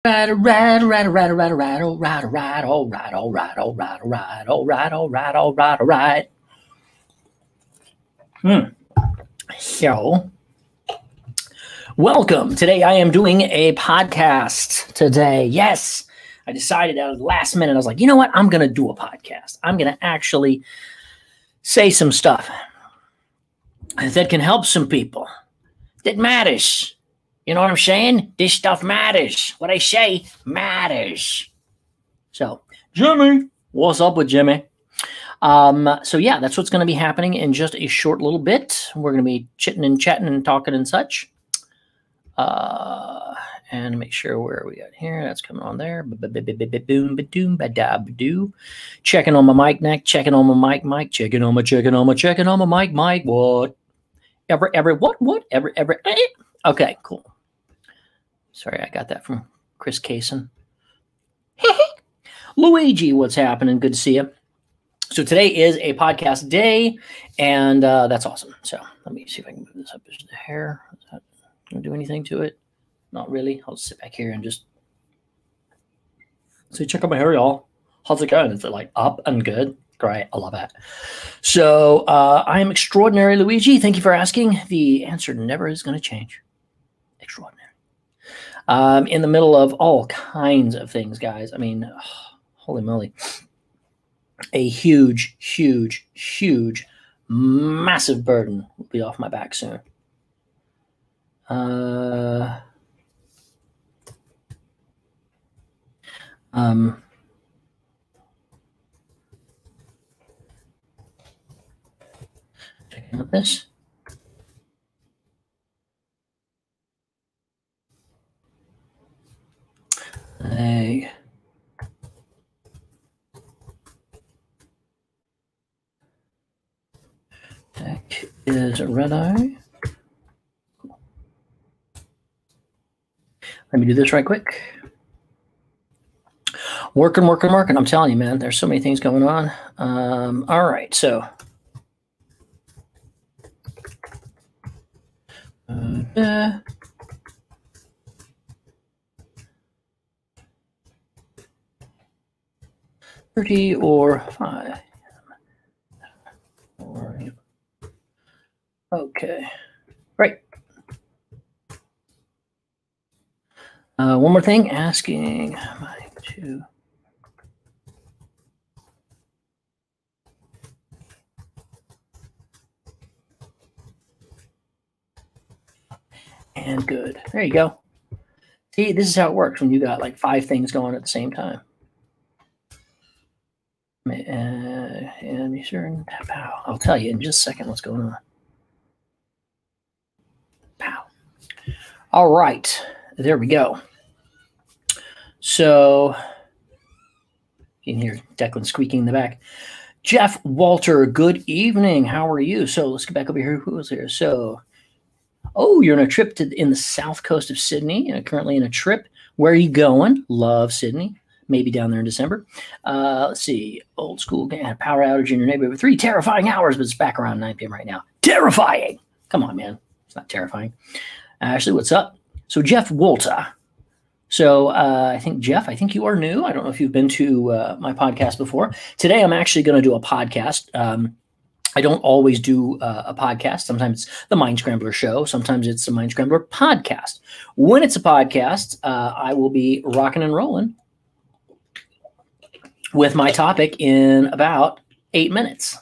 Right, all right, all right, all right, all right, all right, all right, all right, all right, all right, all right, all right, all right, all right, all right, all right. So, welcome. Today I am doing a podcast today. Yes, I decided out of the last minute, I was like, you know what? I'm going to do a podcast. I'm going to actually say some stuff that can help some people. That matters. You know what I'm saying? This stuff matters. What I say matters. So, Jimmy, what's up with Jimmy? So yeah, that's what's going to be happening in just a short little bit. We're going to be chitting and chatting and talking and such. And make sure where we got here. That's coming on there. Boom, ba-doom, ba-da-ba-doo. Checking on my mic, checking on my mic, checking on my mic. What? Every. Okay, cool. Sorry, I got that from Chris Kaysen. Luigi, what's happening? Good to see you. So today is a podcast day, and that's awesome. So let me see if I can move this up. Is the hair? Is that going to do anything to it? Not really. I'll sit back here and just say, check out my hair, y'all. How's it going? Is it like up and good? Great. I love that. So I am extraordinary, Luigi. Thank you for asking. The answer never is going to change. Extraordinary. In the middle of all kinds of things, guys. I mean, holy moly. A huge, massive burden will be off my back soon. Checking out this. That is a red eye. Let me do this right quick. Working. I'm telling you, man, there's so many things going on. All right, so. 30 or 5. Okay, great. One more thing, asking Mike to. And good. There you go. See, this is how it works when you got like 5 things going at the same time. And be sure and pow. I'll tell you in just a second what's going on. Pow. All right. There we go. So you can hear Declan squeaking in the back. Jeff Walter, good evening. How are you? So let's get back over here. Who was here? So, you're on a trip in the south coast of Sydney. Currently in a trip. Where are you going? Love Sydney. Maybe down there in December. Let's see. Old school game. Power outage in your neighborhood. 3 terrifying hours, but it's back around 9 p.m. right now. Terrifying. Come on, man. It's not terrifying. Ashley, what's up? So Jeff Walter. So I think you are new. I don't know if you've been to my podcast before. Today I'm actually going to do a podcast. I don't always do a podcast. Sometimes it's the Mind Scrambler show. Sometimes it's the Mind Scrambler podcast. When it's a podcast, I will be rocking and rolling with my topic in about 8 minutes.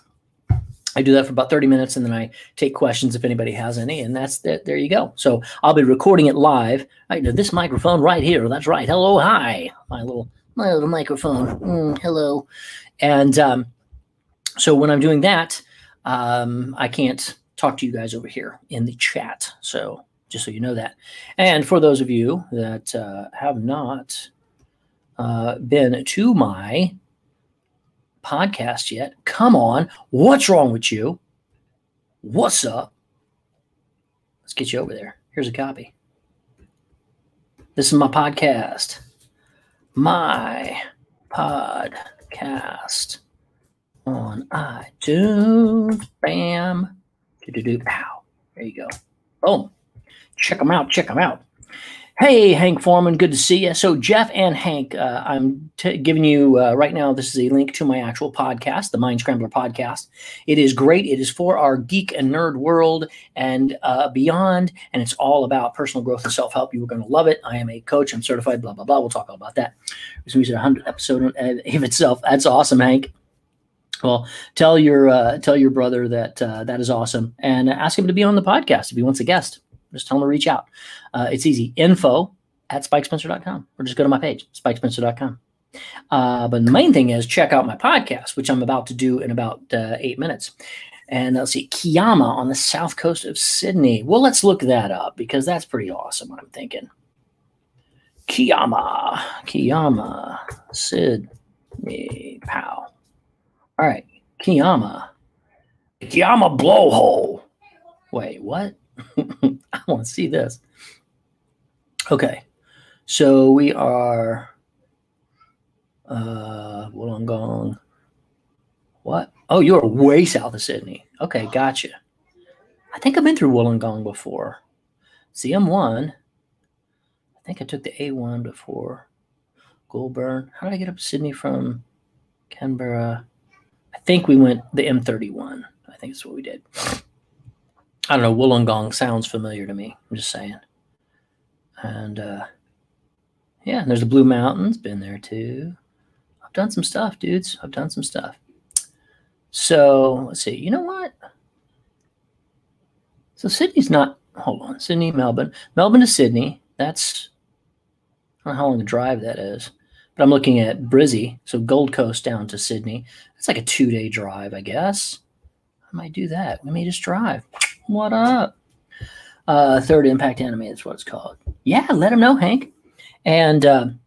I do that for about 30 minutes, and then I take questions if anybody has any, and that's that. There you go. So I'll be recording it live. This microphone right here. That's right. Hello, hi. My little microphone. Hello. And so when I'm doing that, I can't talk to you guys over here in the chat. So just so you know that. And for those of you that have not been to my podcast yet, come on. What's wrong with you? What's up? Let's get you over there. Here's a copy. This is my podcast. My podcast on iTunes. Bam. Ow. There you go. Boom. Check them out. Hey, Hank Foreman, good to see you. So, Jeff and Hank, I'm giving you right now, this is a link to my actual podcast, the Mind Scrambler podcast. It is great. It is for our geek and nerd world and beyond, and it's all about personal growth and self-help. You are going to love it. I am a coach. I'm certified, blah, blah, blah. We'll talk all about that. This is a 100th episode of itself. That's awesome, Hank. Well, tell your brother that that is awesome, and ask him to be on the podcast if he wants a guest. Just tell them to reach out. It's easy. info@spikespencer.com, or just go to my page, spikespencer.com. But the main thing is check out my podcast, which I'm about to do in about 8 minutes. And let's see, Kiama on the south coast of Sydney. Well, let's look that up because that's pretty awesome, I'm thinking. Kiama, Sydney, pow. All right, Kiama blowhole. Wait, what? I want to see this. Okay, so we are Wollongong. What? Oh, you're way south of Sydney. Okay, gotcha. I think I've been through Wollongong before. It's the M1. I think I took the A1 before. Goulburn. How did I get up to Sydney from Canberra? I think we went the M31. I think that's what we did. I don't know. Wollongong sounds familiar to me. I'm just saying. And yeah, and there's the Blue Mountains. Been there too. I've done some stuff, dudes. I've done some stuff. So let's see. You know what? So Sydney's not. Hold on. Sydney, Melbourne. Melbourne to Sydney. That's. I don't know how long the drive that is. But I'm looking at Brizzy. So Gold Coast down to Sydney. That's like a 2-day drive, I guess. I might do that. We may just drive. What up? Third Impact Anime, that's what it's called. Yeah, let them know, Hank. And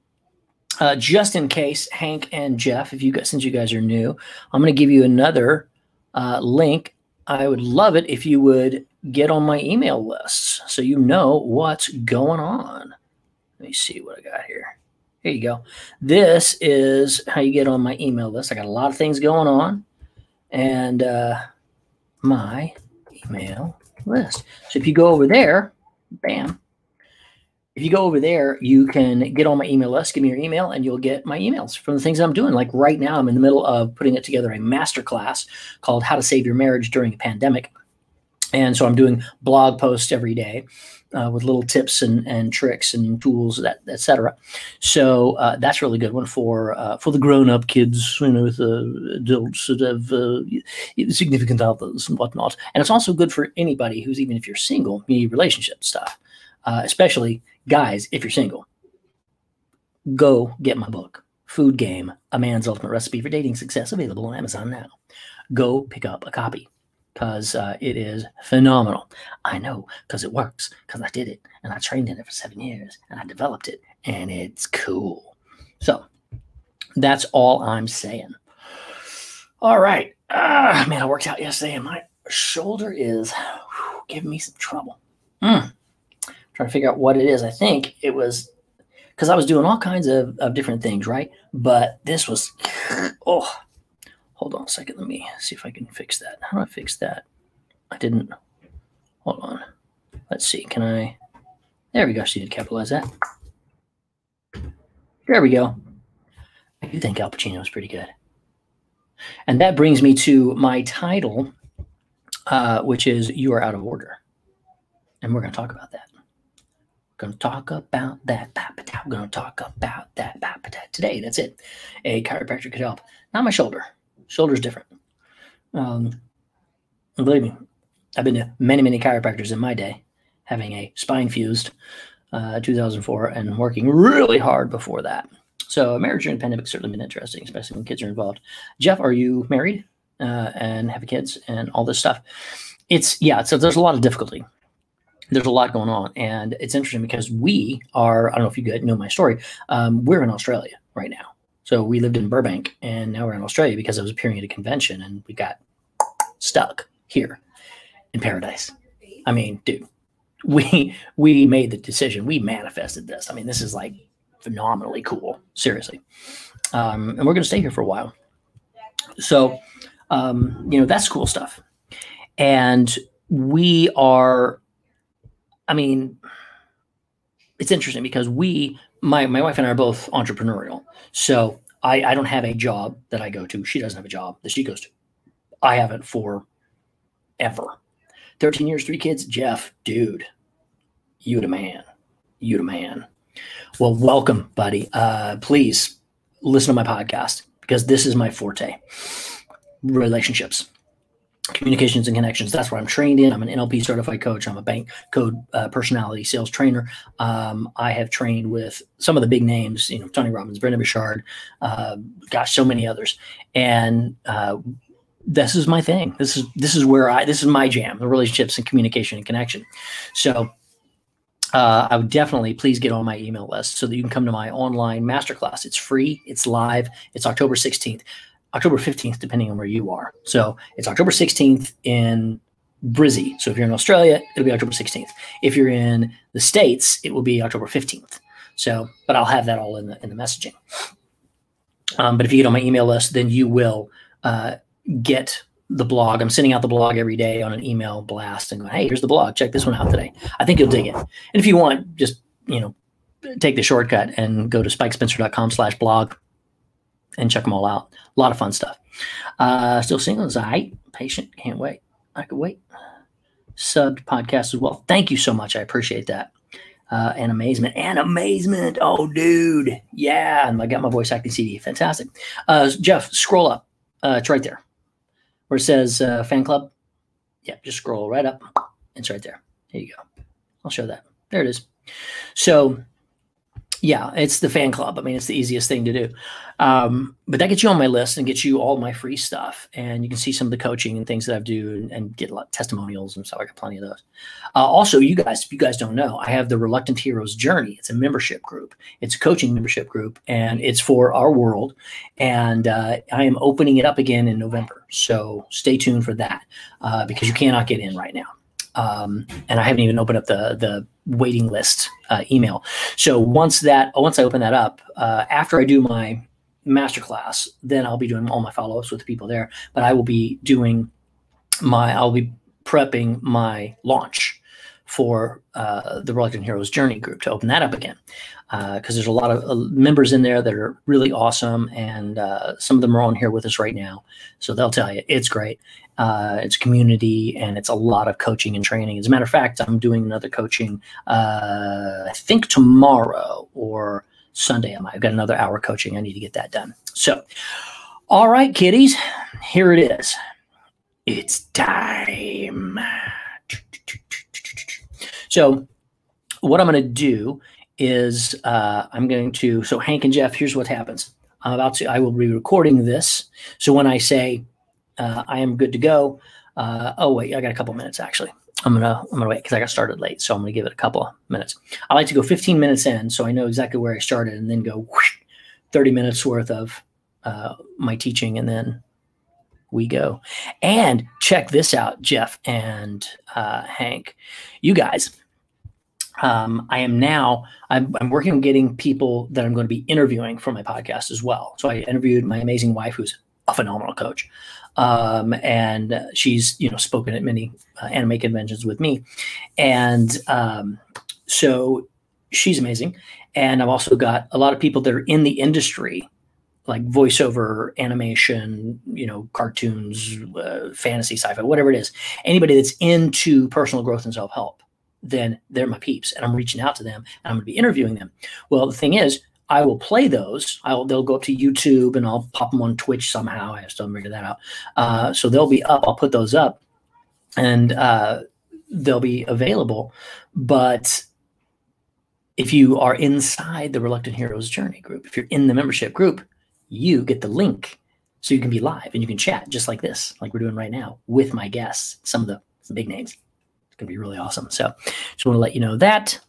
just in case, Hank and Jeff, since you guys are new, I'm going to give you another link. I would love it if you would get on my email lists so you know what's going on. Let me see what I got here. Here you go. This is how you get on my email list. I got a lot of things going on. And my email list. So if you go over there, bam. If you go over there, you can get on my email list, give me your email, and you'll get my emails from the things I'm doing. Like right now, I'm in the middle of putting it together a masterclass called How to Save Your Marriage During a Pandemic. And so I'm doing blog posts every day with little tips and tricks and tools, et cetera. So that's a really good one for the grown-up kids, with adults that have significant others and whatnot. And it's also good for anybody who's, even if you're single, you need relationship stuff, especially guys, if you're single. Go get my book, Food Game, A Man's Ultimate Recipe for Dating Success, available on Amazon now. Go pick up a copy. Because it is phenomenal. I know, because it works, because I did it, and I trained in it for 7 years, and I developed it, and it's cool. So that's all I'm saying. All right. Man, I worked out yesterday, and my shoulder is giving me some trouble. Trying to figure out what it is. I think it was because I was doing all kinds of different things, right? But this was, oh. Hold on a second. Let me see if I can fix that. How do I fix that? I didn't. Hold on. Let's see. Can I? There we go. So you need to capitalize that. There we go. I do think Al Pacino is pretty good. And that brings me to my title, which is You Are Out of Order. And we're going to talk about that. We're going to talk about that. We're going to talk about that today. That's it. A chiropractor could help. Not my shoulder. Shoulder's different. Believe me, I've been to many, many chiropractors in my day, having a spine fused 2004 and working really hard before that. So marriage during the pandemic has certainly been interesting, especially when kids are involved. Jeff, are you married and have kids and all this stuff? So there's a lot of difficulty. There's a lot going on. And it's interesting because we are, I don't know if you guys know my story, we're in Australia right now. So we lived in Burbank, and now we're in Australia because I was appearing at a convention, and we got stuck here in paradise. I mean, dude, we made the decision. We manifested this. I mean, this is like phenomenally cool, seriously. And we're going to stay here for a while. So, that's cool stuff. And we are, I mean, it's interesting because my wife and I are both entrepreneurial. So I don't have a job that I go to. She doesn't have a job that she goes to. I haven't for ever. 13 years, 3 kids. Jeff, dude, you the man. You the man. Well, welcome, buddy. Please listen to my podcast because this is my forte. Relationships, communications, and connections. That's what I'm trained in. I'm an NLP certified coach. I'm a bank code personality sales trainer. I have trained with some of the big names, Tony Robbins, Brendon Burchard, so many others. And this is my thing. This is my jam, the relationships and communication and connection. So I would definitely please get on my email list so that you can come to my online masterclass. It's free. It's live. It's October 16th. October 15th, depending on where you are. So it's October 16th in Brizzy. So if you're in Australia, it'll be October 16th. If you're in the States, it will be October 15th. So, but I'll have that all in the messaging. But if you get on my email list, then you will get the blog. I'm sending out the blog every day on an email blast and going, hey, here's the blog. Check this one out today. I think you'll dig it. And if you want, just, take the shortcut and go to spikespencer.com/blog and check them all out. A lot of fun stuff. Still single as patient. Can't wait. I could wait. Subbed podcast as well. Thank you so much. I appreciate that. And amazement. Oh, dude. Yeah. And I got my voice acting CD. Fantastic. Jeff, scroll up. It's right there where it says fan club. Yeah. Just scroll right up. It's right there. Here you go. I'll show that. There it is. So yeah, it's the fan club. I mean, it's the easiest thing to do. But that gets you on my list and gets you all my free stuff. And you can see some of the coaching and things that I do and get a lot of testimonials and stuff. I got plenty of those. Also, if you guys don't know, I have the Reluctant Heroes Journey. It's a membership group. It's a coaching membership group, and it's for our world. And I am opening it up again in November. So stay tuned for that because you cannot get in right now. And I haven't even opened up the waiting list email. So once I open that up, after I do my masterclass, then I'll be doing all my follow-ups with the people there. But I will be I'll be prepping my launch for the Reluctant Heroes Journey group to open that up again. Because there's a lot of members in there that are really awesome, and some of them are on here with us right now. So they'll tell you it's great. It's community, and it's a lot of coaching and training. As a matter of fact, I'm doing another coaching, I think tomorrow or Sunday. I've got another hour coaching. I need to get that done. So, all right, kiddies, here it is. It's time. So what I'm going to do is so Hank and Jeff, here's what happens. I will be recording this. So when I say I am good to go, oh wait, I got a couple minutes actually. I'm gonna wait because I got started late. So I'm gonna give it a couple of minutes. I like to go 15 minutes in so I know exactly where I started and then go 30 minutes worth of my teaching, and then we go. And check this out, Jeff and Hank, you guys. I'm working on getting people that I'm going to be interviewing for my podcast as well. So I interviewed my amazing wife, who's a phenomenal coach. And she's, spoken at many anime conventions with me. And so she's amazing. And I've also got a lot of people that are in the industry, like voiceover, animation, cartoons, fantasy, sci-fi, whatever it is. Anybody that's into personal growth and self-help, then they're my peeps, and I'm reaching out to them, and I'm going to be interviewing them. Well, the thing is, I will play those. They'll go up to YouTube, and I'll pop them on Twitch somehow. I still haven't figured that out. So they'll be up. I'll put those up, and they'll be available. But if you are inside the Reluctant Heroes Journey group, if you're in the membership group, you get the link, so you can be live and you can chat just like this, like we're doing right now with my guests, some of the big names. It's going to be really awesome. So just want to let you know that.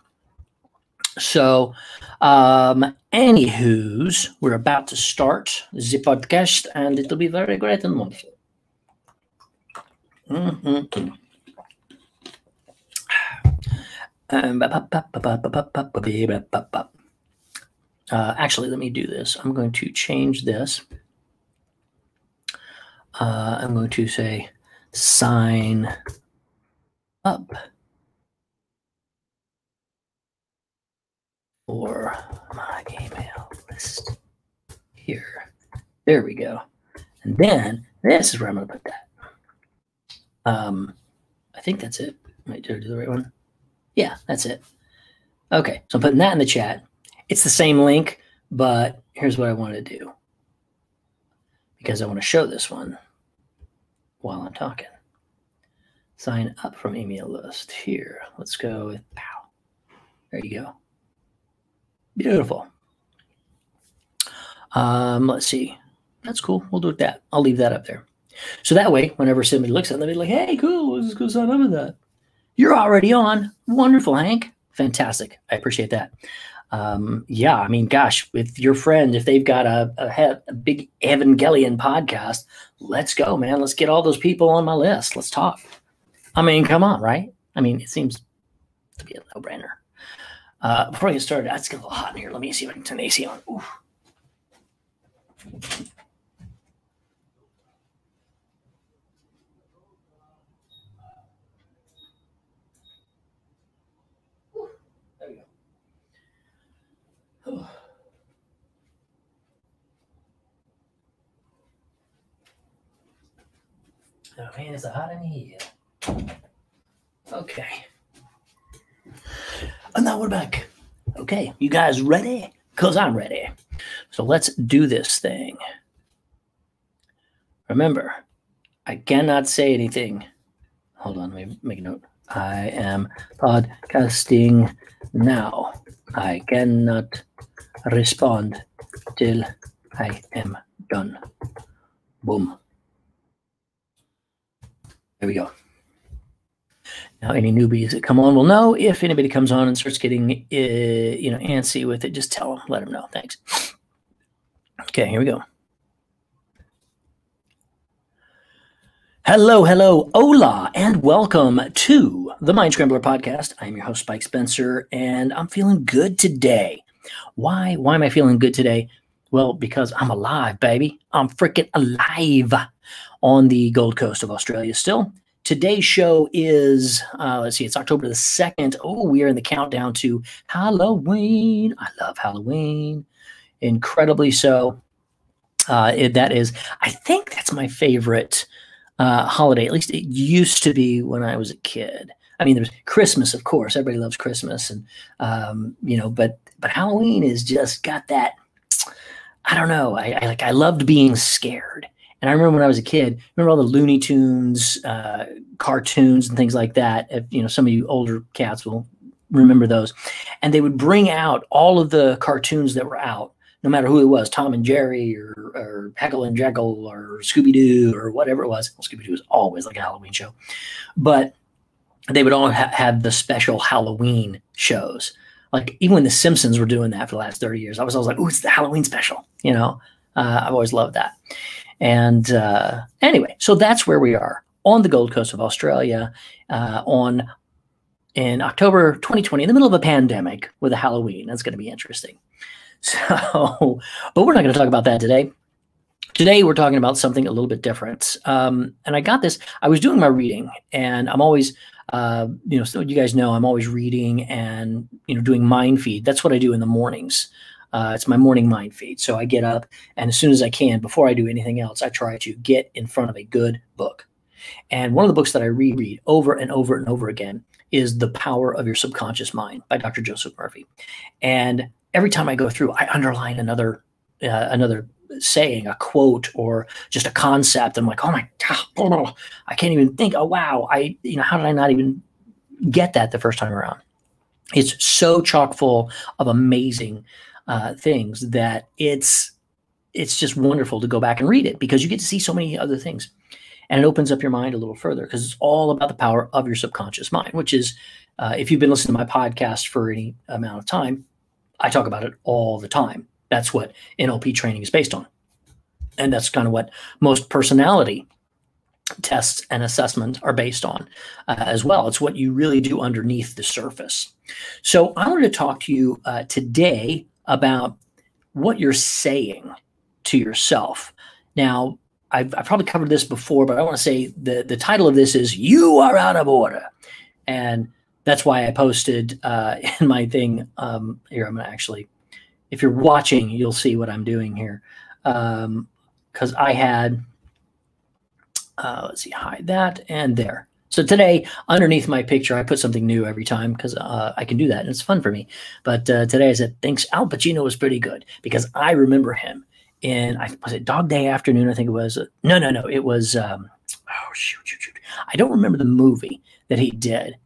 So anywho's, we're about to start the podcast, and it'll be very great and wonderful. Actually, let me do this. I'm going to change this. I'm going to say sign up. for my email list here. There we go. And then this is where I'm going to put that. I think that's it. Did I do the right one? Yeah, that's it. Okay, so I'm putting that in the chat. It's the same link, but here's what I want to do, because I want to show this one while I'm talking. Sign up from email list here. Let's go with pow. There you go. Beautiful. Let's see. That's cool. We'll do it that. I'll leave that up there. So that way, whenever somebody looks at it, they'll be like, hey, cool, let's go sign up with that. You're already on. Wonderful, Hank. Fantastic. I appreciate that. Yeah, I mean, gosh, with your friend, if they've got a big Evangelion podcast, let's go, man. Let's get all those people on my list. Let's talk. I mean, come on, right? I mean, it seems to be a no-brainer. Before I get started, it's getting a little hot in here. Let me see if I can turn the AC on. Ooh. There we go. Oh. Oh man, it's hot in here. Okay. And now we're back. Okay, you guys ready? Because I'm ready. So let's do this thing. Remember, I cannot say anything. Hold on, let me make a note. I am podcasting now. I cannot respond till I am done. Boom. There we go. Now, any newbies that come on will know. If anybody comes on and starts getting, antsy with it, just tell them, let them know. Thanks. Okay, here we go. Hello, hola, and welcome to the Mind Scrambler podcast. I'm your host, Spike Spencer, and I'm feeling good today. Why am I feeling good today? Well, because I'm alive, baby. I'm freaking alive on the Gold Coast of Australia still. Today's show is, let's see, it's October the 2nd. Oh, we are in the countdown to Halloween. I love Halloween. Incredibly so. That is, I think that's my favorite holiday. At least it used to be when I was a kid. I mean, there's Christmas, of course. Everybody loves Christmas. And, but Halloween has just got that, I don't know. I loved being scared. And I remember when I was a kid, remember all the Looney Tunes, cartoons and things like that. If, some of you older cats will remember those. And they would bring out all of the cartoons that were out, no matter who it was, Tom and Jerry or Heckle and Jekyll or Scooby-Doo or whatever it was. Well, Scooby-Doo was always like a Halloween show. But they would all have the special Halloween shows. Like even when The Simpsons were doing that for the last 30 years, I was always like, oh, it's the Halloween special. I've always loved that. And anyway, so that's where we are on the Gold Coast of Australia in October 2020, in the middle of a pandemic with a Halloween. That's going to be interesting. So, but we're not going to talk about that today. Today, we're talking about something a little bit different. And I got this. I was doing my reading, and I'm always, so you guys know, I'm always reading and, doing mind feed. That's what I do in the mornings. It's my morning mind feed. So I get up, and as soon as I can, before I do anything else, I try to get in front of a good book. And one of the books that I reread over and over and over again is The Power of Your Subconscious Mind by Dr. Joseph Murphy. And every time I go through, I underline another saying, a quote, or just a concept. I'm like, oh my God, I can't even think. Oh, wow. How did I not even get that the first time around? It's so chock full of amazing things that it's just wonderful to go back and read it, because you get to see so many other things, and it opens up your mind a little further, because it's all about the power of your subconscious mind, which is, if you've been listening to my podcast for any amount of time, I talk about it all the time. That's what NLP training is based on. And that's kind of what most personality tests and assessment are based on as well. It's what you really do underneath the surface. So I wanted to talk to you today about what you're saying to yourself. Now, I've probably covered this before, but I want to say the title of this is You Are Out of Order. And That's why I posted in my thing here. I'm going to actually, if you're watching, you'll see what I'm doing here. Because I had, let's see, hide that and there. So today, underneath my picture, I put something new every time because I can do that, and it's fun for me. But today I said, thanks, Al Pacino was pretty good, because I remember him in, was it Dog Day Afternoon, I think it was? No, it was, oh, shoot. I don't remember the movie that he did,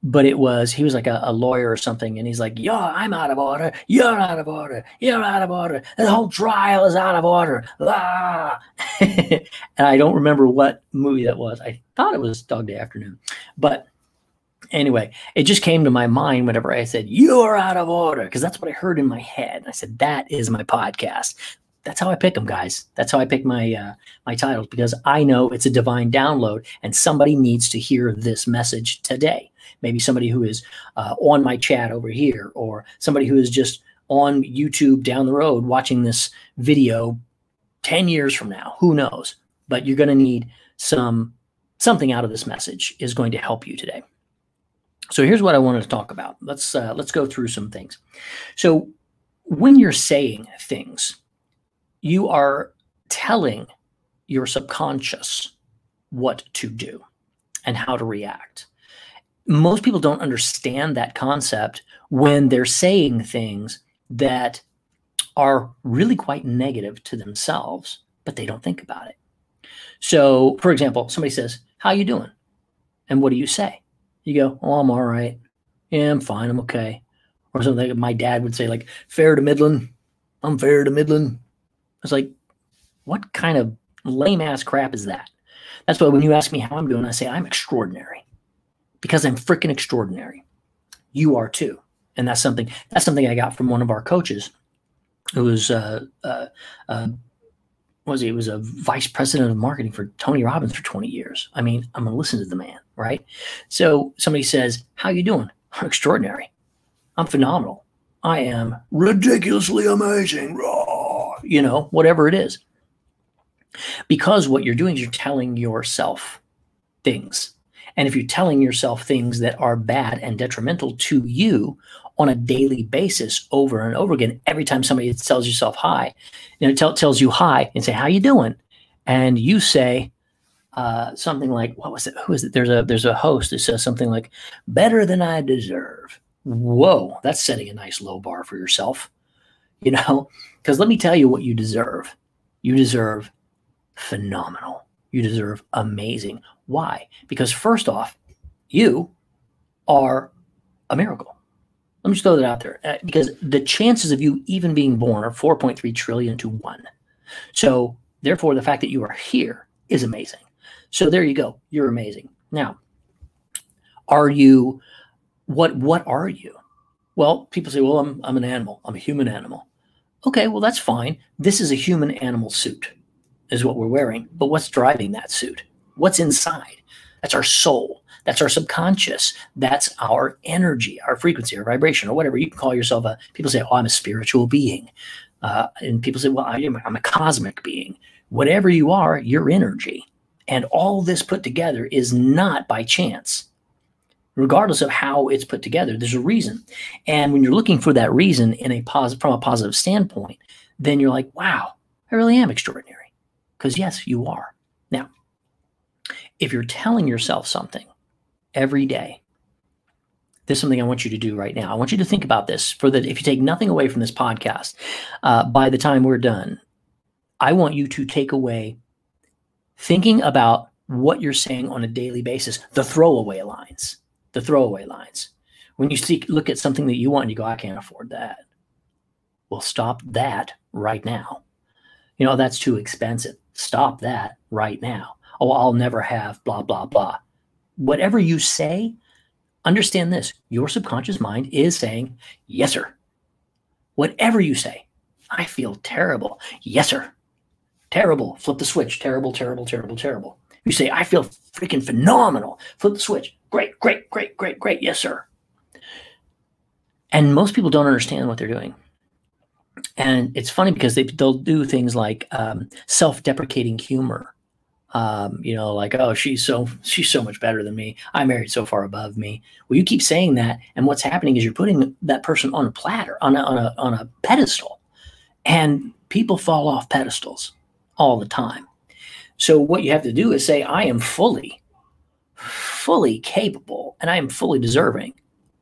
but he was like a lawyer or something, and he's like, I'm out of order, you're out of order, you're out of order, the whole trial is out of order. Ah. And I don't remember what movie that was. I thought it was Dog Day Afternoon. But anyway, it just came to my mind whenever I said, you're out of order, because that's what I heard in my head. I said, that is my podcast. That's how I pick them, guys. That's how I pick my my titles, because I know it's a divine download, and somebody needs to hear this message today. Maybe somebody who is on my chat over here, or somebody who is just on YouTube down the road watching this video 10 years from now. Who knows? But you're going to need something out of this message is going to help you today. So here's what I wanted to talk about. Let's go through some things. So when you're saying things, you are telling your subconscious what to do and how to react. Most people don't understand that concept when they're saying things that are really quite negative to themselves, but they don't think about it. So, for example, somebody says, how you doing? And what do you say? You go, oh, I'm all right. Yeah, I'm fine. I'm okay. Or something like my dad would say, like, fair to middling. I'm fair to middling. It's like, what kind of lame-ass crap is that? That's why when you ask me how I'm doing, I say I'm extraordinary, because I'm freaking extraordinary. You are too. And that's something I got from one of our coaches, who was he was a vice president of marketing for Tony Robbins for 20 years. I mean, I'm going to listen to the man, right? So somebody says, how you doing? I'm extraordinary. I'm phenomenal. I am ridiculously amazing. You know, whatever it is. Because what you're doing is you're telling yourself things. And if you're telling yourself things that are bad and detrimental to you on a daily basis over and over again, every time somebody tells yourself hi, tells you hi and say, how you doing? And you say something like, what was it? Who is it? There's a host that says something like, better than I deserve. Whoa, that's setting a nice low bar for yourself. You know, because let me tell you what you deserve. You deserve phenomenal. You deserve amazing. Why? Because first off, you are a miracle. Let me just throw that out there, because the chances of you even being born are 4.3 trillion to 1. So therefore, the fact that you are here is amazing. So there you go. You're amazing. Now, are you, what are you? Well, people say, well, I'm an animal. I'm a human animal. Okay, well, that's fine. This is a human animal suit is what we're wearing. But what's driving that suit? What's inside? That's our soul. That's our subconscious. That's our energy, our frequency, our vibration, or whatever. You can call yourself people say, oh, I'm a spiritual being. And people say, well, I'm a cosmic being. Whatever you are, your energy. And all this put together is not by chance. Regardless of how it's put together, there's a reason. And when you're looking for that reason from a positive standpoint, then you're like, wow, I really am extraordinary. Because yes, you are. Now, if you're telling yourself something every day, there's something I want you to do right now. I want you to think about this if you take nothing away from this podcast, by the time we're done, I want you to take away thinking about what you're saying on a daily basis, the throwaway lines. The throwaway lines. When you look at something that you want and you go, I can't afford that. Well, stop that right now. You know, that's too expensive. Stop that right now. Oh, I'll never have blah, blah, blah. Whatever you say, understand this. Your subconscious mind is saying, yes, sir. Whatever you say, I feel terrible. Yes, sir. Terrible. Flip the switch. Terrible, terrible, terrible, terrible. You say, I feel freaking phenomenal. Flip the switch. Great, great, great, great, great. Yes, sir. And most people don't understand what they're doing. And it's funny because they'll do things like self-deprecating humor Like, oh, she's so much better than me. I married so far above me. Well, you keep saying that, and what's happening is you're putting that person on a platter, on a pedestal, and people fall off pedestals all the time. So what you have to do is say, I am fully capable, and I am fully deserving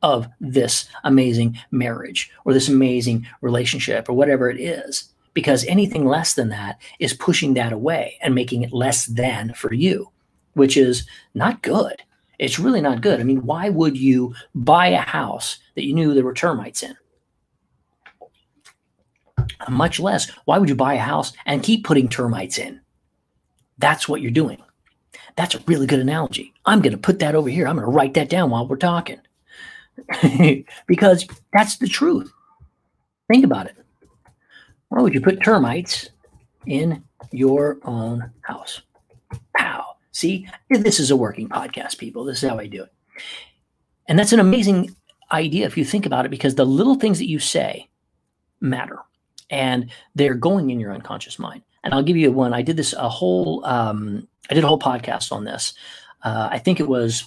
of this amazing marriage or this amazing relationship or whatever it is. Because anything less than that is pushing that away and making it less than for you, which is not good. It's really not good. I mean, why would you buy a house that you knew there were termites in? Much less, why would you buy a house and keep putting termites in? That's what you're doing. That's a really good analogy. I'm going to put that over here. I'm going to write that down while we're talking. Because that's the truth. Think about it. Why would you put termites in your own house? Pow. See, this is a working podcast, people. This is how I do it. And that's an amazing idea if you think about it, because the little things that you say matter, and they're going in your unconscious mind. And I'll give you one. I did a whole podcast on this. I think it was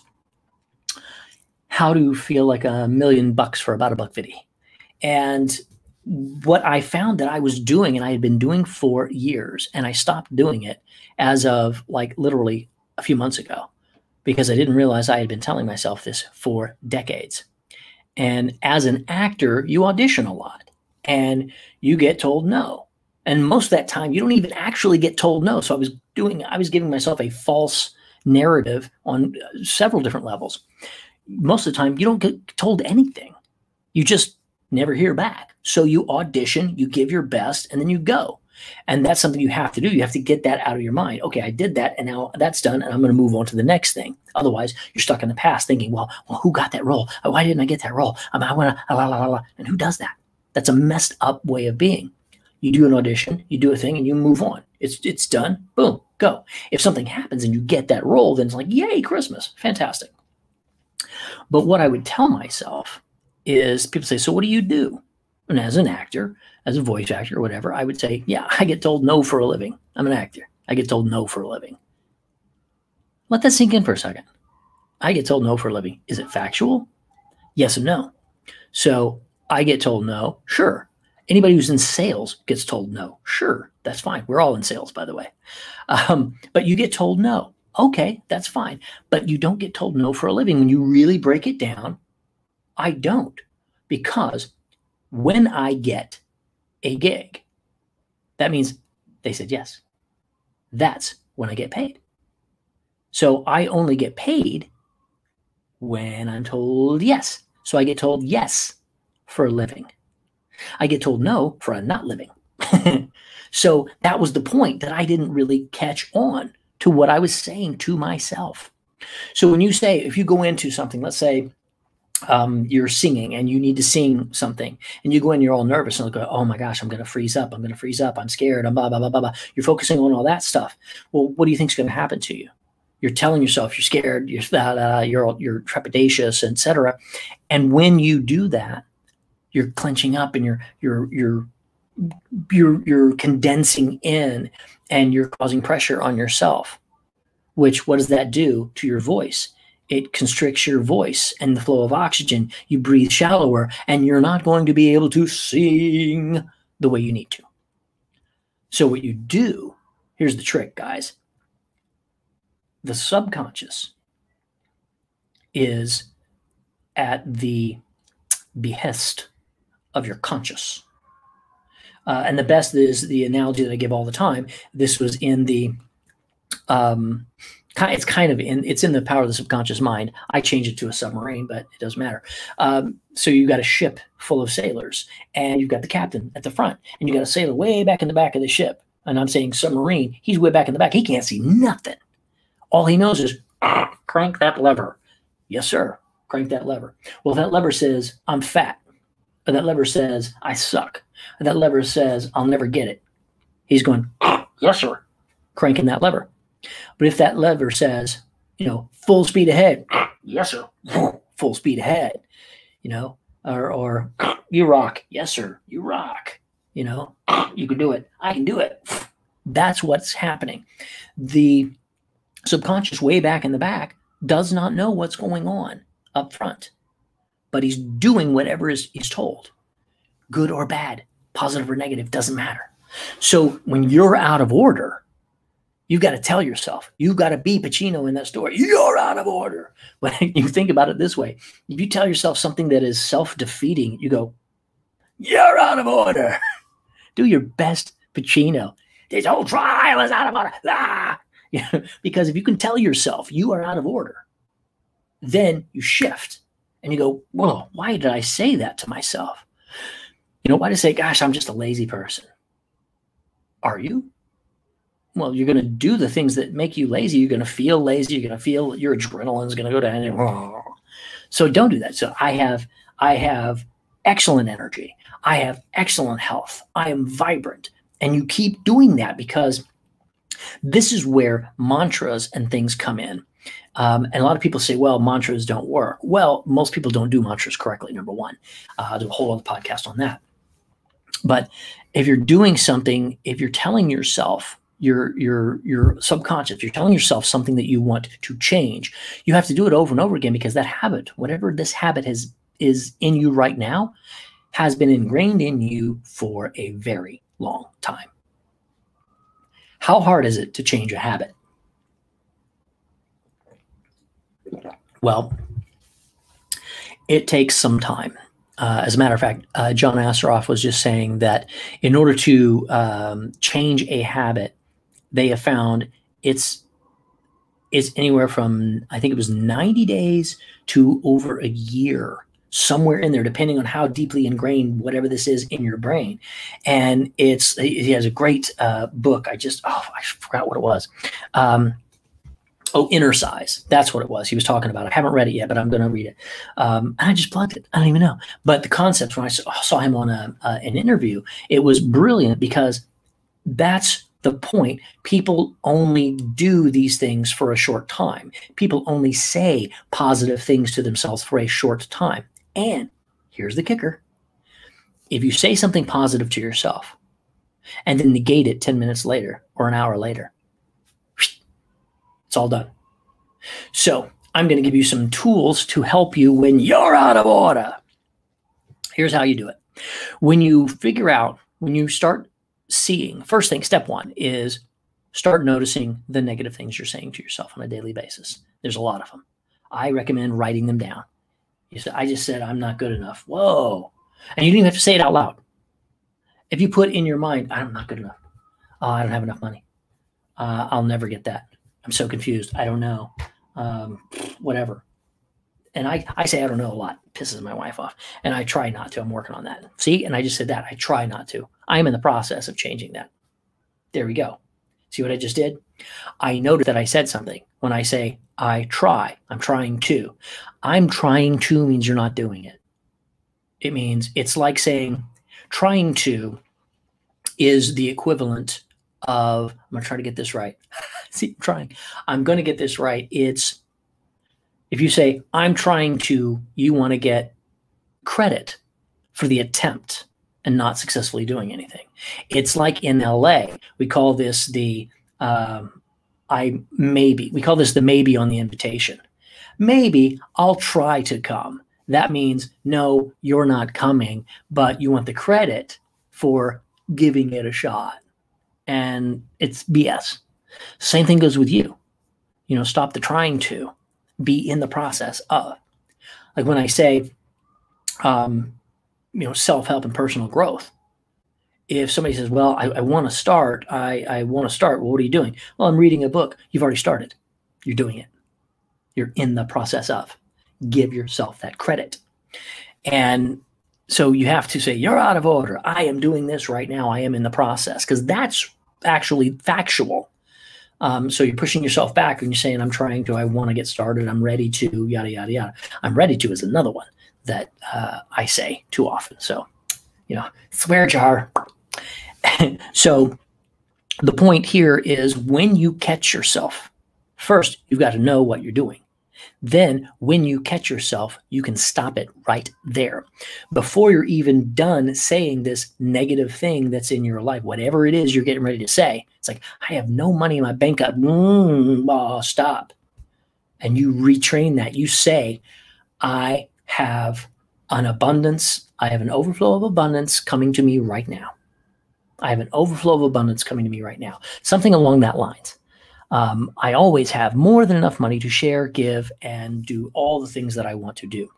how to feel like $1 million for about $1.50. And what I found that I was doing, and I had been doing for years, and I stopped doing it as of like literally a few months ago, because I didn't realize I had been telling myself this for decades. And as an actor, you audition a lot and you get told no. And most of that time, you don't even actually get told no. So I was giving myself a false narrative on several different levels. Most of the time, you don't get told anything. You just never hear back. So you audition, you give your best, and then you go. And that's something you have to do. You have to get that out of your mind. Okay, I did that, and now that's done, and I'm going to move on to the next thing. Otherwise, you're stuck in the past thinking, well, who got that role? Why didn't I get that role? I want to, la, la, la, la. And who does that? That's a messed up way of being. You do an audition, you do a thing, and you move on. It's done. Boom, go. If something happens and you get that role, then it's like, yay, Christmas. Fantastic. But what I would tell myself is, people say, so what do you do? And as an actor, as a voice actor or whatever, I would say, yeah, I get told no for a living. I'm an actor. I get told no for a living. Let that sink in for a second. I get told no for a living. Is it factual? Yes and no. So I get told no. Sure. Anybody who's in sales gets told no. Sure. That's fine. We're all in sales, by the way. But you get told no. Okay, that's fine. But you don't get told no for a living. When you really break it down, I don't. Because when I get a gig, that means they said yes. That's when I get paid. So I only get paid when I'm told yes. So I get told yes for a living. I get told no for a not living. So that was the point, that I didn't really catch on to what I was saying to myself. So when you say, if you go into something, let's say you're singing and you need to sing something, and you go in, you're all nervous and go, oh my gosh, I'm going to freeze up. I'm going to freeze up. I'm scared. I'm blah, blah, blah, blah, blah. You're focusing on all that stuff. Well, what do you think is going to happen to you? You're telling yourself you're scared, you're trepidatious, etc. And when you do that, you're clenching up and you're condensing in, and you're causing pressure on yourself, which, what does that do to your voice? It constricts your voice and the flow of oxygen. You breathe shallower, and you're not going to be able to sing the way you need to. So what you do, here's the trick, guys. The subconscious is at the behest of your conscious. And the best is the analogy that I give all the time. This was in the, it's in the power of the subconscious mind. I change it to a submarine, but it doesn't matter. So you've got a ship full of sailors, and you've got the captain at the front, and you got a sailor way back in the back of the ship. And I'm saying submarine, he's way back in the back. He can't see nothing. All he knows is, crank that lever. Yes, sir. Crank that lever. Well, that lever says, I'm fat. Or that lever says, I suck. Or that lever says, I'll never get it. He's going, yes, sir. Cranking that lever. But if that lever says, full speed ahead. Yes, sir. Full speed ahead. Or you rock. Yes, sir. You rock. You can do it. I can do it. That's what's happening. The Subconscious, way back in the back, does not know what's going on up front, but he's doing whatever he's told, good or bad, positive or negative, doesn't matter. So when you're out of order, you've got to tell yourself, you've got to be Pacino in that story. You're out of order. When you think about it this way, if you tell yourself something that is self-defeating, you go, you're out of order. Do your best Pacino. This whole trial is out of order. Ah! Because if you can tell yourself you are out of order, then you shift and you go, whoa, why did I say that to myself? Why did I say, gosh, I'm just a lazy person? Are you? Well, you're going to do the things that make you lazy. You're going to feel lazy. You're going to feel your adrenaline's going to go down. So don't do that. So I have excellent energy. I have excellent health. I am vibrant. And you keep doing that because this is where mantras and things come in. And a lot of people say, well, mantras don't work. Well, most people don't do mantras correctly, number one. I'll do a whole other podcast on that. But if you're doing something, if you're telling yourself, your subconscious, you're telling yourself something that you want to change, you have to do it over and over again, because that habit, whatever this habit is in you right now, has been ingrained in you for a very long time. How hard is it to change a habit? Well, it takes some time. As a matter of fact, John Asseroff was just saying that in order to change a habit, they have found it's anywhere from, I think it was 90 days to over a year, somewhere in there, depending on how deeply ingrained whatever this is in your brain. And he has a great book. I forgot what it was. Inner Size. That's what it was. He was talking about it. I haven't read it yet, but I'm going to read it. And I just plugged it. I don't even know. But the concept, when I saw him on an interview, it was brilliant, because that's the point. People only do these things for a short time. People only say positive things to themselves for a short time. And here's the kicker. If you say something positive to yourself and then negate it 10 minutes later or an hour later, it's all done. So I'm going to give you some tools to help you when you're out of order. Here's how you do it. When you start seeing, first thing, step one is start noticing the negative things you're saying to yourself on a daily basis. There's a lot of them. I recommend writing them down. I just said, I'm not good enough. Whoa. And you don't even have to say it out loud. If you put in your mind, I'm not good enough. Oh, I don't have enough money. I'll never get that. I'm so confused. I don't know. Whatever. And I say I don't know a lot. It pisses my wife off. And I try not to. I'm working on that. See? And I just said that. I try not to. I'm in the process of changing that. There we go. See what I just did? I noticed that I said something. When I say I try, I'm trying to. I'm trying to means you're not doing it. It means, it's like saying trying to is the equivalent of, I'm going to try to get this right. See, I'm trying. I'm going to get this right. It's, if you say, I'm trying to, you want to get credit for the attempt and not successfully doing anything. It's like in LA, we call this the, we call this the maybe on the invitation. Maybe I'll try to come. That means, no, you're not coming, but you want the credit for giving it a shot. And it's BS. Same thing goes with you. Stop the trying to. Be in the process of. Like when I say, self-help and personal growth. If somebody says, well, I want to start, I want to start. Well, what are you doing? Well, I'm reading a book. You've already started. You're doing it. You're in the process of. Give yourself that credit. And so you have to say, you're out of order. I am doing this right now. I am in the process, because that's actually factual. So you're pushing yourself back and you're saying, I'm trying to, I want to get started. I'm ready to, yada, yada, yada. I'm ready to is another one that I say too often. So, swear jar. So the point here is, when you catch yourself, first, you've got to know what you're doing. Then when you catch yourself, you can stop it right there. Before you're even done saying this negative thing that's in your life, whatever it is you're getting ready to say, it's like, I have no money in my bank account. Stop. And you retrain that. You say, I have an abundance. I have an overflow of abundance coming to me right now. I have an overflow of abundance coming to me right now. Something along that lines. I always have more than enough money to share, give, and do all the things that I want to do.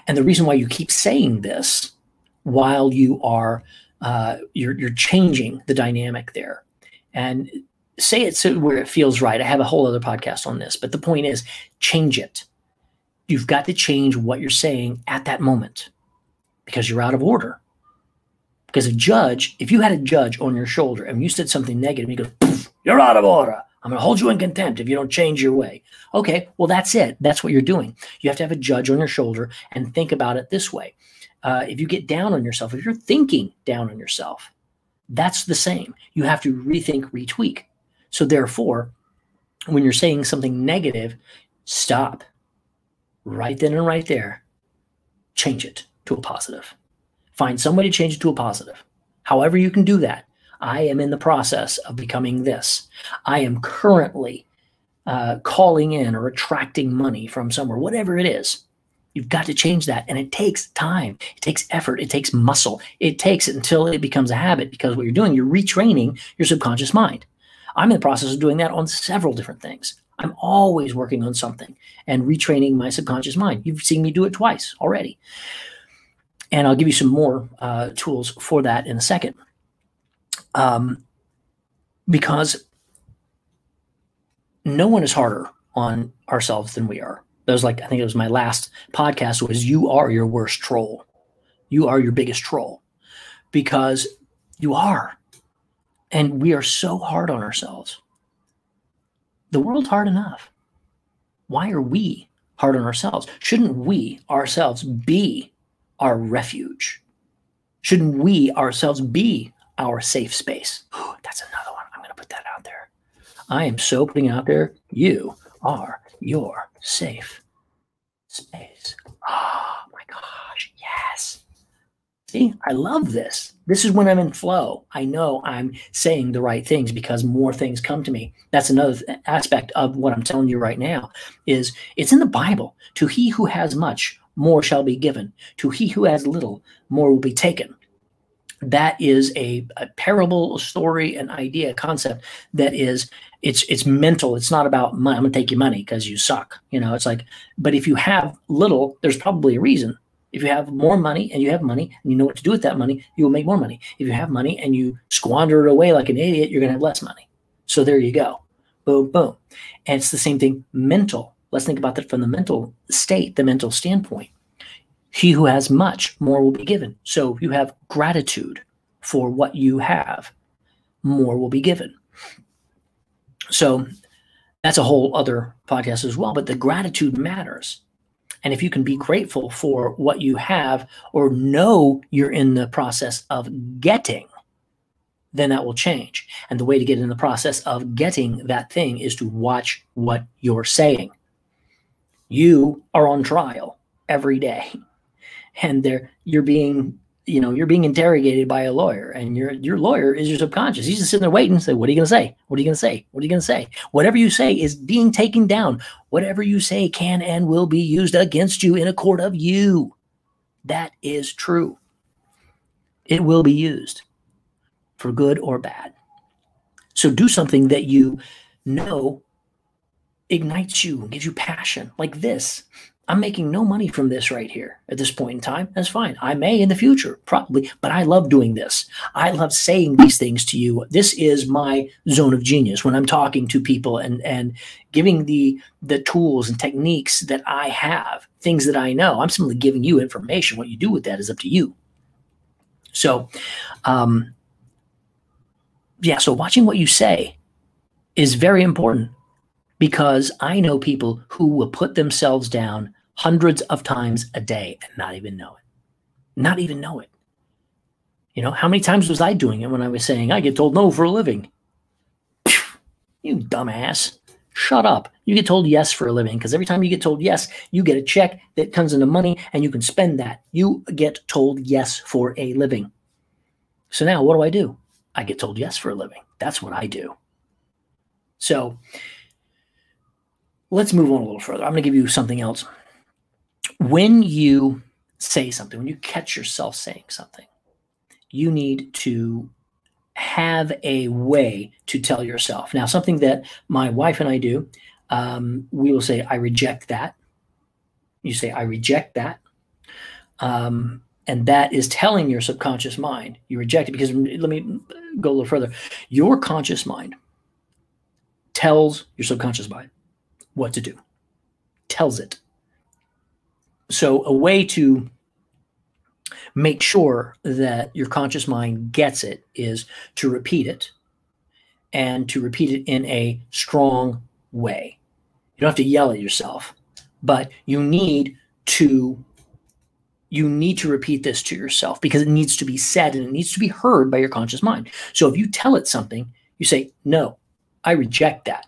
And the reason why you keep saying this while you are you're changing the dynamic there, and say it so where it feels right. I have a whole other podcast on this, but the point is, change it. You've got to change what you're saying at that moment because you're out of order. Because if you had a judge on your shoulder and you said something negative, he goes, poof, you're out of order. I'm going to hold you in contempt if you don't change your way. Okay, well, that's it. That's what you're doing. You have to have a judge on your shoulder and think about it this way. If you get down on yourself, if you're thinking down on yourself, that's the same. You have to rethink, retweak. So therefore, when you're saying something negative, stop right then and right there. Change it to a positive. Find somebody to change it to a positive. However you can do that. I am in the process of becoming this. I am currently calling in or attracting money from somewhere, whatever it is. You've got to change that. And it takes time. It takes effort. It takes muscle. It takes it until it becomes a habit, because what you're doing, you're retraining your subconscious mind. I'm in the process of doing that on several different things. I'm always working on something and retraining my subconscious mind. You've seen me do it twice already. And I'll give you some more tools for that in a second. Because no one is harder on ourselves than we are. That was I think it was my last podcast, was you are your worst troll. You are your biggest troll, because you are. And we are so hard on ourselves. The world's hard enough. Why are we hard on ourselves? Shouldn't we ourselves be our refuge? Shouldn't we ourselves be our safe space? Ooh, that's another one. I'm going to put that out there. I am so putting out there. You are your safe space. Oh my gosh. Yes. See, I love this. This is when I'm in flow. I know I'm saying the right things because more things come to me. That's another aspect of what I'm telling you right now, is it's in the Bible. To he who has much, more shall be given. To he who has little, more will be taken. That is a parable, a story, an idea, a concept that is, it's mental. It's not about money. I'm going to take your money because you suck. It's like, but if you have little, there's probably a reason. If you have more money and you have money and you know what to do with that money, you will make more money. If you have money and you squander it away like an idiot, you're going to have less money. So there you go. Boom, boom. And it's the same thing, mental. Let's think about that from the mental state, the mental standpoint. He who has much, more will be given. So if you have gratitude for what you have, more will be given. So that's a whole other podcast as well, but the gratitude matters. And if you can be grateful for what you have, or know you're in the process of getting, then that will change. And the way to get in the process of getting that thing is to watch what you're saying. You are on trial every day, and you're being interrogated by a lawyer, and your lawyer is your subconscious. He's just sitting there waiting to say, what are you going to say? What are you going to say? What are you going to say? Whatever you say is being taken down. Whatever you say can and will be used against you in a court of you. That is true. It will be used for good or bad. So do something that you know ignites you and gives you passion, like this. I'm making no money from this right here at this point in time. That's fine. I may in the future, probably, but I love doing this. I love saying these things to you. This is my zone of genius when I'm talking to people and giving the tools and techniques that I have, things that I know. I'm simply giving you information. What you do with that is up to you. So, so watching what you say is very important, because I know people who will put themselves down hundreds of times a day and not even know it. Not even know it. How many times was I doing it when I was saying, I get told no for a living? You dumbass. Shut up. You get told yes for a living, because every time you get told yes, you get a check that turns into money and you can spend that. You get told yes for a living. So now what do? I get told yes for a living. That's what I do. So let's move on a little further. I'm going to give you something else. When you say something, when you catch yourself saying something, you need to have a way to tell yourself. Now, something that my wife and I do, we will say, I reject that. You say, I reject that. And that is telling your subconscious mind you reject it, because let me go a little further. Your conscious mind tells your subconscious mind what to do, tells it. So a way to make sure that your conscious mind gets it is to repeat it, and to repeat it in a strong way. You don't have to yell at yourself, but you need to repeat this to yourself, because it needs to be said and it needs to be heard by your conscious mind. So if you tell it something, you say, no, I reject that.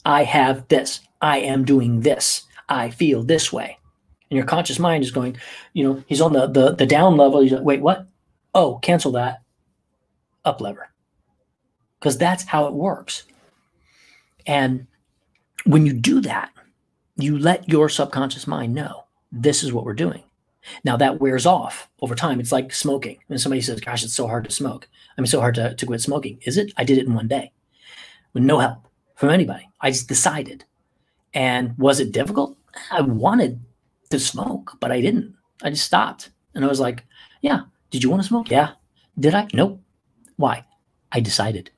I have this. I am doing this. I feel this way. And your conscious mind is going, he's on the down level. He's like, wait, what? Oh, cancel that. Up lever. Because that's how it works. And when you do that, you let your subconscious mind know this is what we're doing. Now that wears off over time. It's like smoking. When somebody says, gosh, it's so hard to smoke. I mean, so hard to quit smoking. Is it? I did it in one day with no help from anybody. I just decided. And was it difficult? I wanted to smoke, but I didn't. I just stopped. And I was like, yeah. Did you want to smoke? Yeah. Did I? Nope. Why? I decided.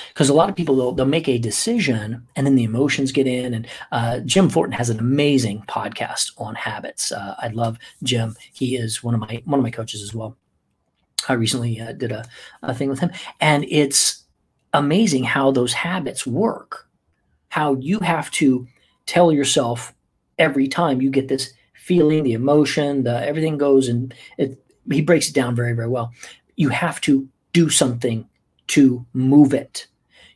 Because a lot of people, they'll make a decision and then the emotions get in. And Jim Fortin has an amazing podcast on habits. I love Jim. He is one of my coaches as well. I recently did a thing with him, and it's amazing how those habits work. How you have to tell yourself every time you get this feeling, the emotion, everything goes, and he breaks it down very, very well. You have to do something to move it.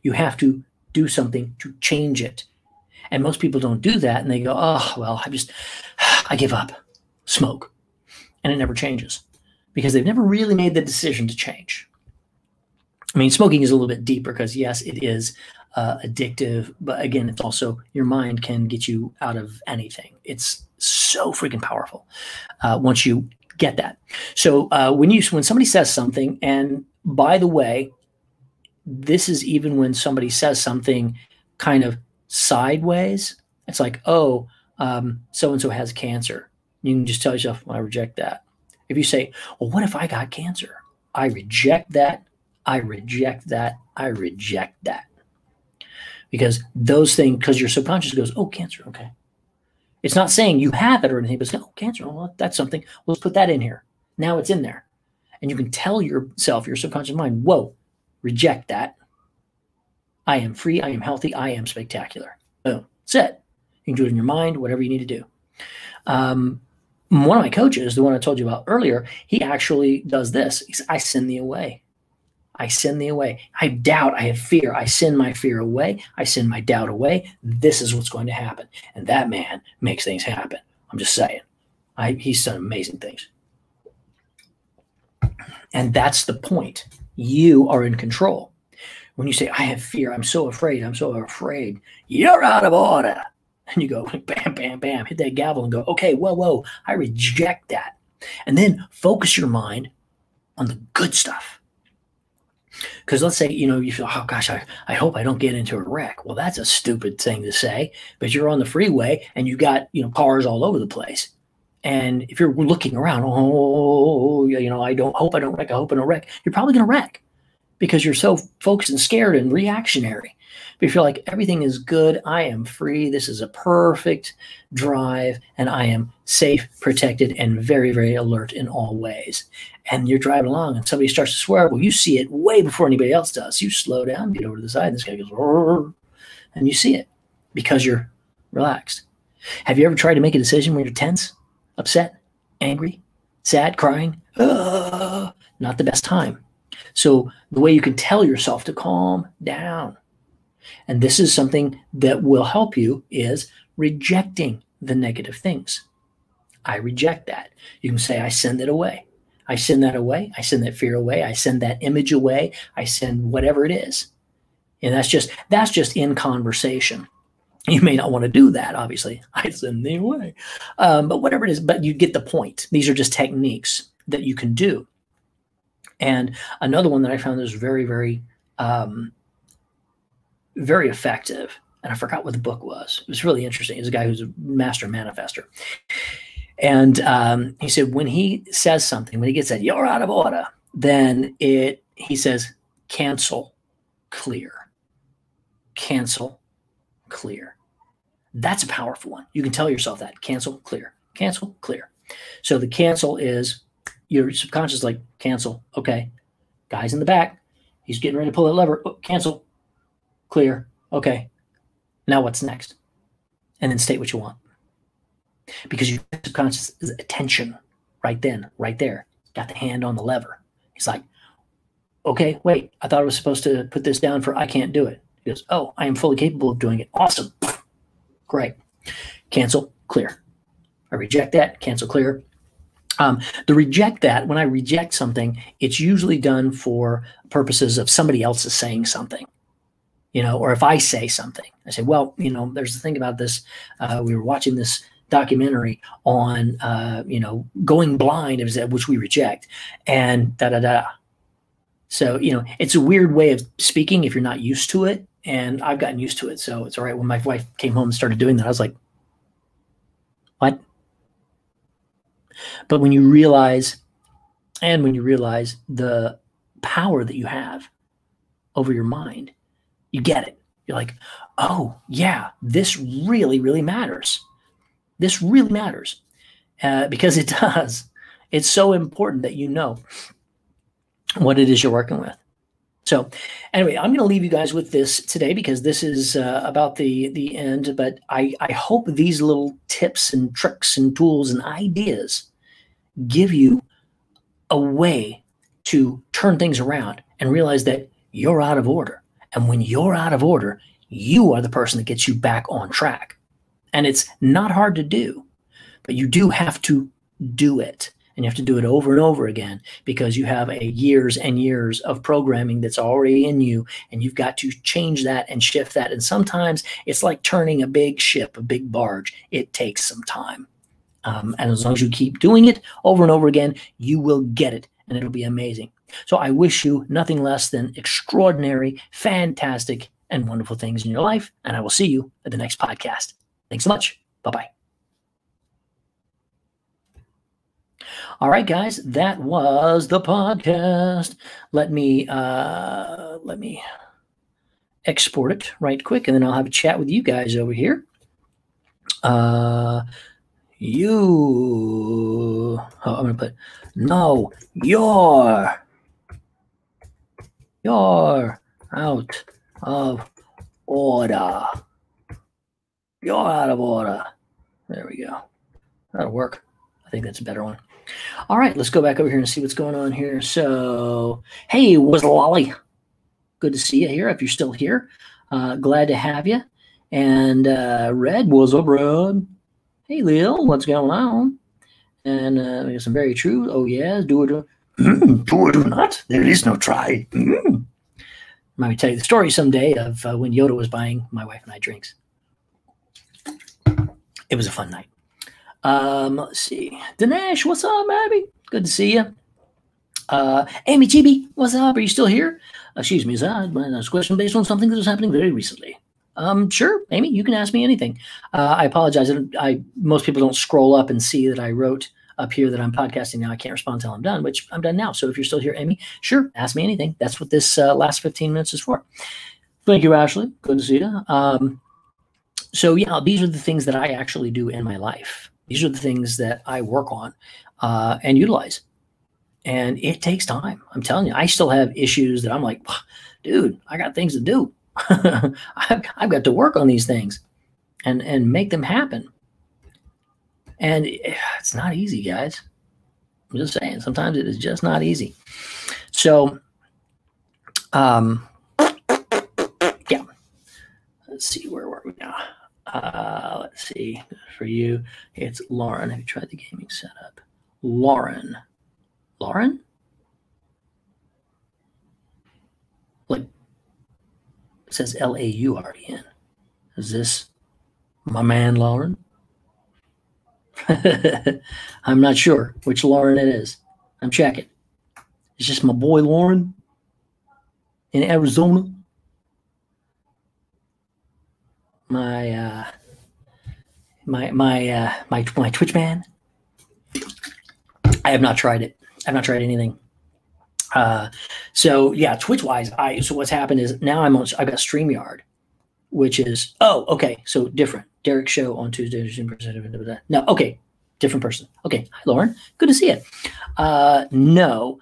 You have to do something to change it. And most people don't do that, and they go, oh, well, I give up. Smoke. And it never changes because they've never really made the decision to change. I mean, smoking is a little bit deeper because, yes, it is addictive, but again, it's also your mind can get you out of anything. It's so freaking powerful once you get that. So when somebody says something, and by the way, this is even when somebody says something kind of sideways. It's like, oh, so-and-so has cancer. You can just tell yourself, well, I reject that. If you say, well, what if I got cancer? I reject that. I reject that. I reject that. Because those things, because your subconscious goes, oh, cancer, okay. It's not saying you have it or anything, but it's, oh, cancer, well, that's something. Well, let's put that in here. Now it's in there. And you can tell yourself, your subconscious mind, whoa, reject that. I am free. I am healthy. I am spectacular. Boom. That's it. You can do it in your mind, whatever you need to do. One of my coaches, the one I told you about earlier, he actually does this. He says, I send thee away. I send thee away. I doubt. I have fear. I send my fear away. I send my doubt away. This is what's going to happen. And that man makes things happen. I'm just saying. He's done amazing things. And that's the point. You are in control. When you say, I have fear, I'm so afraid, you're out of order. And you go, bam, bam, bam, hit that gavel and go, okay, whoa, I reject that. And then focus your mind on the good stuff. Because let's say, you feel, oh gosh, I hope I don't get into a wreck. Well, that's a stupid thing to say, but you're on the freeway and you got, cars all over the place. And if you're looking around, I hope I don't wreck. I hope I don't wreck. You're probably going to wreck because you're so focused and scared and reactionary. But if you're like, everything is good, I am free, this is a perfect drive, and I am safe, protected, and very, very alert in all ways. And you're driving along and somebody starts to swear, well, you see it way before anybody else does. You slow down, get over to the side, and this guy goes, rrr, and you see it because you're relaxed. Have you ever tried to make a decision when you're tense, upset, angry, sad, crying? Not the best time. So the way you can tell yourself to calm down And this is something that will help you, is rejecting the negative things. I reject that. You can say, I send it away. I send that away. I send that fear away. I send that image away. I send whatever it is. And that's just in conversation. You may not want to do that, obviously. I send them away. But whatever it is, but you get the point. These are just techniques that you can do. And another one that I found that was very, very, very effective, and I forgot what the book was. It was really interesting. It was a guy who's a master manifester. And he said when he says something, when he gets that, you're out of order, then he says, cancel, clear. Cancel, clear. That's a powerful one. You can tell yourself that. Cancel, clear. Cancel, clear. So the cancel is your subconscious, like, cancel. Okay. Guy's in the back. He's getting ready to pull that lever. Oh, cancel, clear. Okay. Now what's next? And then state what you want. Because your subconscious is attention right then, right there. Got the hand on the lever. He's like, okay, wait, I thought I was supposed to put this down for I can't do it. He goes, oh, I am fully capable of doing it. Awesome. Great. Cancel, clear. I reject that. Cancel, clear. The reject that, when I reject something, it's usually done for purposes of somebody else is saying something, or if I say something, I say, well, there's the thing about this. We were watching this documentary on, going blind, which we reject, and da-da-da. So, it's a weird way of speaking if you're not used to it. And I've gotten used to it. So it's all right. When my wife came home and started doing that, I was like, what? But when you realize the power that you have over your mind, you get it. You're like, oh, yeah, this really, really matters. This really matters because it does. It's so important that you know what it is you're working with. So anyway, I'm going to leave you guys with this today because this is about the end. But I hope these little tips and tricks and tools and ideas give you a way to turn things around and realize that you're out of order. And when you're out of order, you are the person that gets you back on track. And it's not hard to do, but you do have to do it. And you have to do it over and over again because you have years and years of programming that's already in you, and you've got to change that and shift that. And sometimes it's like turning a big ship, a big barge. It takes some time. And as long as you keep doing it over and over again, you will get it, and it'll be amazing. So I wish you nothing less than extraordinary, fantastic, and wonderful things in your life. And I will see you at the next podcast. Thanks so much. Bye-bye. All right, guys, that was the podcast. Let me export it right quick, and then I'll have a chat with you guys over here. I'm going to put, no, you're out of order. You're out of order. There we go. That'll work. I think that's a better one. All right, let's go back over here and see what's going on here. So, hey, Lolly, good to see you here. If you're still here, glad to have you. And Red, what's up, Red? Hey, Lil, what's going on? And we got some very true. Oh, yeah, do it or not. There is no try. Let me tell you the story someday of when Yoda was buying my wife and I drinks. It was a fun night. Let's see. Dinesh, what's up, baby? Good to see you. Amy Chibi, what's up? Are you still here? Excuse me, is that a question based on something that was happening very recently? Sure, Amy, you can ask me anything. I apologize. Most people don't scroll up and see that I wrote up here that I'm podcasting now. I can't respond until I'm done, which I'm done now. So if you're still here, Amy, sure, ask me anything. That's what this last 15 minutes is for. Thank you, Ashley. Good to see you. So yeah, these are the things that I actually do in my life. These are the things that I work on and utilize. And it takes time. I'm telling you, I still have issues that I'm like, dude, I got things to do. I've got to work on these things and make them happen. And it's not easy, guys. I'm just saying, sometimes it is just not easy. So, yeah. let's see, where were we now? Let's see. For you, it's Lauren. Have you tried the gaming setup? Lauren. Lauren? Like, it says LAUREN. Is this my man Lauren? I'm not sure which Lauren it is. I'm checking. It's just my boy Lauren in Arizona. My Twitch man. I have not tried it. I've not tried anything. So yeah, Twitch wise, so what's happened is now I've got StreamYard, which is okay, so different. Derek's show on Tuesday. No, okay, different person. Okay, hi Lauren, good to see you. No,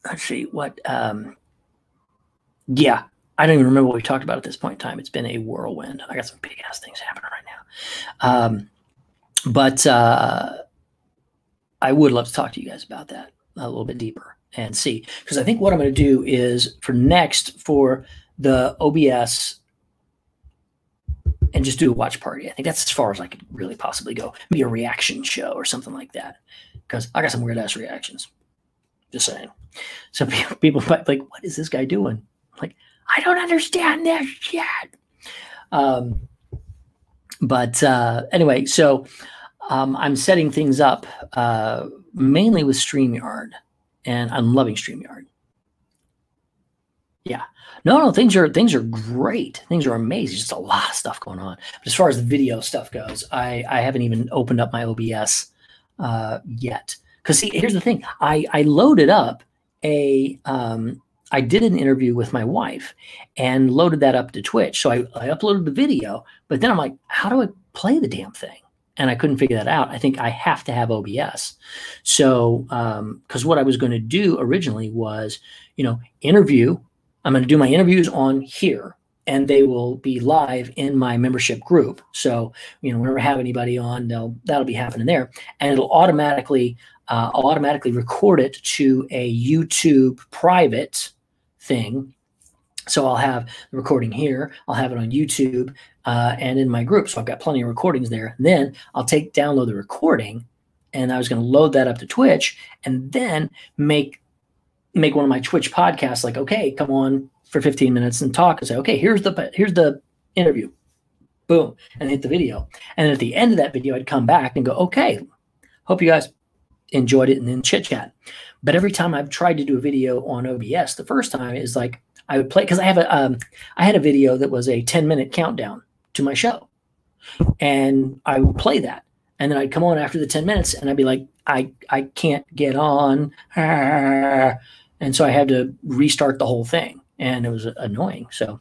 let's see what. Yeah, I don't even remember what we talked about at this point in time. It's been a whirlwind. I got some big ass things happening right now. But I would love to talk to you guys about that a little bit deeper and see, because I think what I'm going to do is for the OBS and just do a watch party. I think that's as far as I could really possibly go. Maybe a reaction show or something like that, because I got some weird ass reactions. Just saying. So people might be like, what is this guy doing? Like, I don't understand this yet. But anyway, so I'm setting things up mainly with StreamYard, and I'm loving StreamYard. Yeah. No, things are great. Things are amazing. Just a lot of stuff going on. But as far as the video stuff goes, I haven't even opened up my OBS yet. Because see, here's the thing. I loaded up I did an interview with my wife and loaded that up to Twitch. So I uploaded the video, but then I'm like, how do I play the damn thing? And I couldn't figure that out. I think I have to have OBS. So, because what I was going to do originally was, interview. I'm going to do my interviews on here, and they will be live in my membership group. So, whenever I have anybody on, that'll be happening there, and it'll automatically, I'll automatically record it to a YouTube private thing. So I'll have the recording here. I'll have it on YouTube and in my group. So I've got plenty of recordings there. Then I'll download the recording, and I was going to load that up to Twitch, and then make one of my Twitch podcasts. Like, okay, come on for 15 minutes and talk, and say, okay, here's the interview, boom, and hit the video. And at the end of that video, I'd come back and go, okay, hope you guys enjoyed it, and then chit chat. But every time I've tried to do a video on OBS, the first time is like I would play, because I had a video that was a 10-minute countdown to my show, and I would play that, and then I'd come on after the 10 minutes, and I'd be like, I can't get on, and so I had to restart the whole thing, and it was annoying. So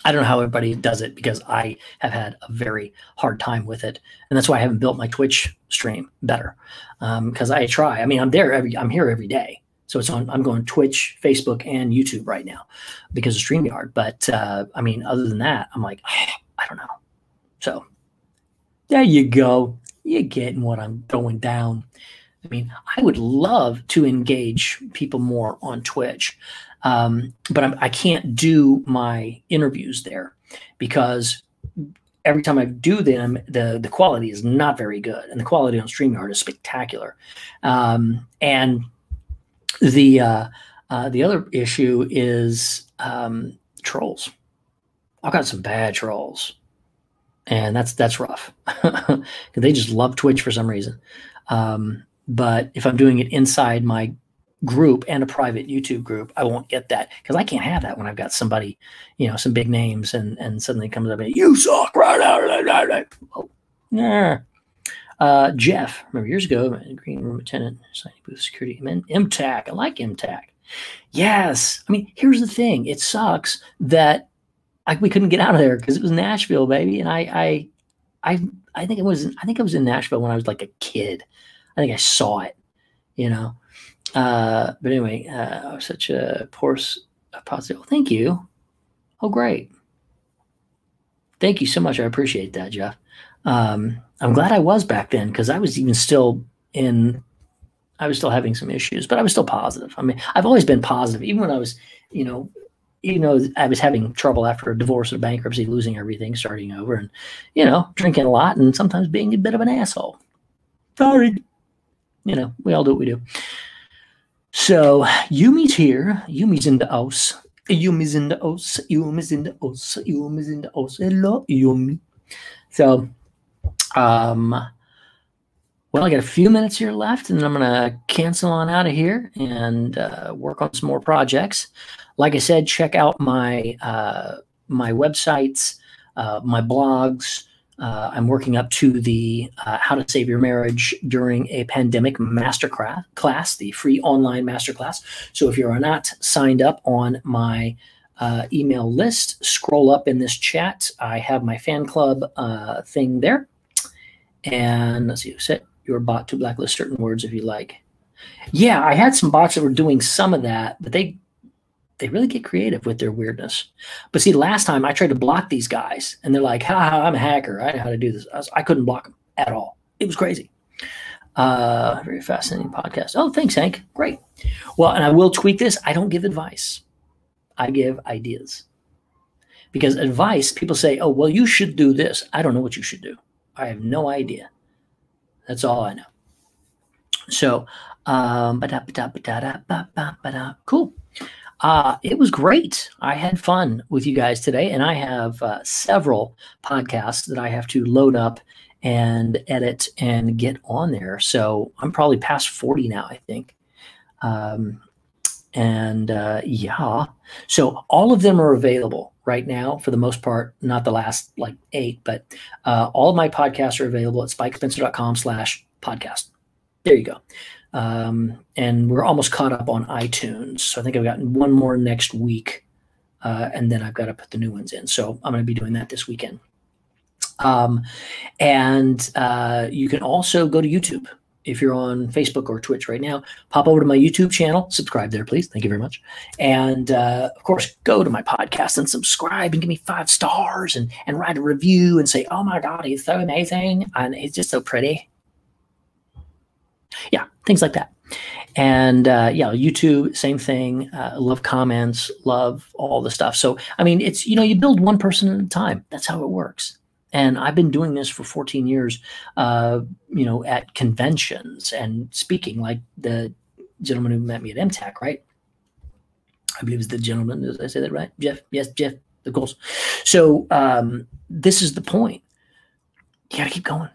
I don't know how everybody does it, because I have had a very hard time with it, and that's why I haven't built my Twitch stream better. Because I try. I mean, I'm here every day, so I'm going Twitch, Facebook, and YouTube right now because of StreamYard. But I mean, other than that, I'm like, I don't know. So there you go. You're getting what I'm throwing down. I mean, I would love to engage people more on Twitch. But I can't do my interviews there, because every time I do them, the quality is not very good, and the quality on StreamYard is spectacular. And the other issue is trolls. I've got some bad trolls, and that's rough. They just love Twitch for some reason. But if I'm doing it inside my group and a private YouTube group, I won't get that, because I can't have that when I've got somebody, some big names, and suddenly comes up and, you suck, right out. Oh, yeah. Jeff, remember years ago, green room attendant, signing booth security, MTAC. I like MTAC. Yes. I mean, here's the thing. It sucks that we couldn't get out of there, because it was Nashville, baby. And I think I was in Nashville when I was like a kid. I think I saw it, But anyway, such a positive. Thank you. Oh, great. Thank you so much. I appreciate that, Jeff. I'm glad I was back then, because I was still having some issues, but I was still positive. I mean, I've always been positive, even when I was, you know, I was having trouble after a divorce and bankruptcy, losing everything, starting over, and, you know, drinking a lot and sometimes being a bit of an asshole. Sorry. You know, we all do what we do. So Yumi's here. Yumi's in the house. Yumi's in the house. Yumi's in the house. Yumi's in the house. Hello, Yumi. So, well, I got a few minutes here left, and then I'm going to cancel on out of here and work on some more projects. Like I said, check out my my websites, my blogs. I'm working up to the How to Save Your Marriage During a Pandemic Masterclass, the free online masterclass. So if you're not signed up on my email list, scroll up in this chat. I have my fan club thing there. And let's see, set your bot to blacklist certain words if you like. Yeah, I had some bots that were doing some of that, but they really get creative with their weirdness. But see, last time I tried to block these guys, and they're like, I'm a hacker. I know how to do this. I couldn't block them at all. It was crazy. Very fascinating podcast. Oh, thanks, Hank. Great. Well, and I will tweak this. I don't give advice. I give ideas. Because advice, people say, oh, well, you should do this. I don't know what you should do. I have no idea. That's all I know. So, cool. It was great. I had fun with you guys today, and I have several podcasts that I have to load up and edit and get on there. So I'm probably past 40 now, I think. Yeah. So all of them are available right now for the most part, not the last like 8, but all of my podcasts are available at spikespencer.com/podcast. There you go. And we're almost caught up on iTunes. So I think I've gotten one more next week. And then I've got to put the new ones in. So I'm going to be doing that this weekend. You can also go to YouTube. If you're on Facebook or Twitch right now, pop over to my YouTube channel, subscribe there, please. Thank you very much. And of course, go to my podcast and subscribe and give me 5 stars and write a review and say, oh my God, he's so amazing. And he's just so pretty. Yeah, things like that. And yeah, YouTube, same thing. Love comments, love all the stuff. So, I mean, it's, you know, you build one person at a time. That's how it works. And I've been doing this for 14 years, you know, at conventions and speaking, like the gentleman who met me at MTAC, right? I believe it's the gentleman. Did I say that right? Jeff? Yes, Jeff, the goals. So this is the point. You got to keep going.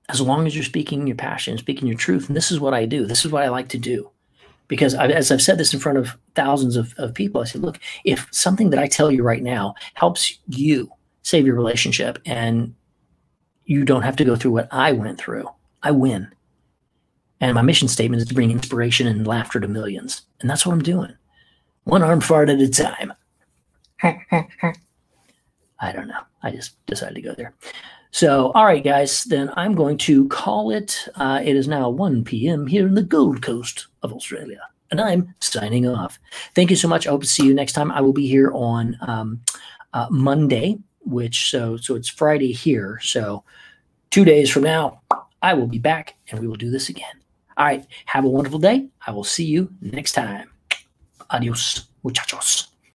As long as you're speaking your passion, speaking your truth. And this is what I do. This is what I like to do. Because as I've said this in front of thousands of people, I said, look, if something that I tell you right now helps you save your relationship and you don't have to go through what I went through, I win. And my mission statement is to bring inspiration and laughter to millions. And that's what I'm doing. One arm fart at a time. I don't know. I just decided to go there. So, all right, guys, then I'm going to call it. It is now 1 p.m. here in the Gold Coast of Australia, and I'm signing off. Thank you so much. I hope to see you next time. I will be here on Monday, which so it's Friday here. So 2 days from now, I will be back, and we will do this again. All right, have a wonderful day. I will see you next time. Adios, muchachos.